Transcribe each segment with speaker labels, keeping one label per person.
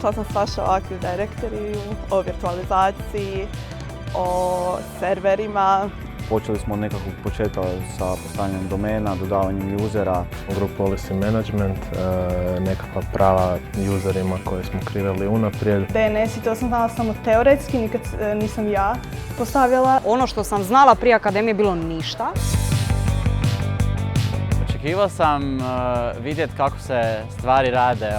Speaker 1: Učila sam svašta o Active Directoryu, o virtualizaciji, o serverima.
Speaker 2: Počeli smo od nekakvog početka sa postavljanjem domena, dodavanjem usera.
Speaker 3: Group policy management, nekakva prava userima koje smo kreirali unaprijed.
Speaker 1: DNS i to sam znala samo teoretski, nikad nisam ja postavljala.
Speaker 4: Ono što sam znala prije akademije je bilo ništa.
Speaker 5: Očekivao sam vidjeti kako se stvari rade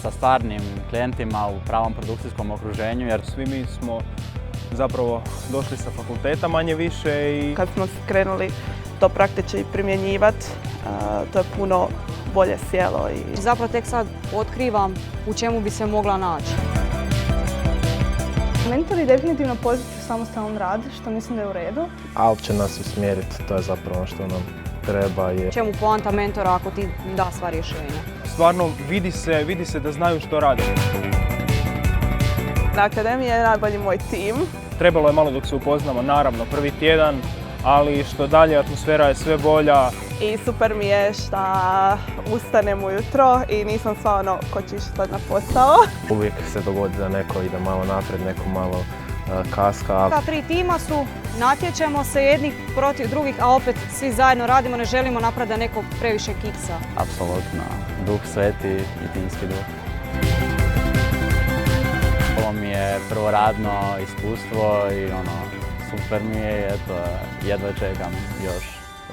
Speaker 5: sa stvarnim klijentima u pravom produkcijskom okruženju.
Speaker 6: Jer svi mi smo zapravo došli sa fakulteta manje više i
Speaker 1: kad smo krenuli to praktički primjenjivati, to je puno bolje sjelo.
Speaker 4: Zapravo tek sad otkrivam u čemu bi se mogla naći.
Speaker 1: Mentori definitivno potiču samostalan rad, što mislim da je u redu.
Speaker 3: Ali će nas usmjeriti, to je zapravo ono što nam treba.
Speaker 4: Čemu poanta mentora ako ti da sva rješenja?
Speaker 6: Stvarno vidi se da znaju što rade.
Speaker 1: Na akademiji je najbolji moj tim.
Speaker 6: Trebalo je malo dok se upoznamo, naravno, prvi tjedan, ali što dalje, atmosfera je sve bolja.
Speaker 1: I super mi je šta ustanem ujutro i nisam sva ono ko će ići sad na posao.
Speaker 3: Uvijek se dogodi da neko ide malo naprijed, neko malo kaska.
Speaker 4: Ta tri tima su, natječemo se jedni protiv drugih, a opet svi zajedno radimo, ne želimo napraviti da neko previše kiksa.
Speaker 5: Apsolutno, duh sveti i timski duh. Ovo mi je prvo radno iskustvo i super mi je i eto, jedva čekam još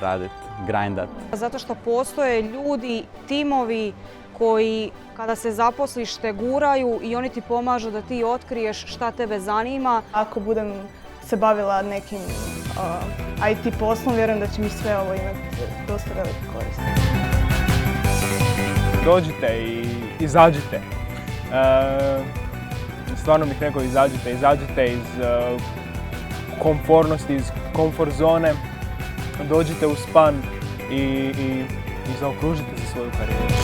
Speaker 5: radit, grindat.
Speaker 4: Zato što postoje ljudi, timovi koji kada se zaposliš te guraju i oni ti pomažu da ti otkriješ šta tebe zanima.
Speaker 1: Ako budem se bavila nekim IT poslom, vjerujem da će mi sve ovo imati dosta velike koristi.
Speaker 6: Dođite i izađite. Stvarno bih rekao izađite iz komfornosti, iz komfort zone, dođite u span i zaokružite se svoju karijeru.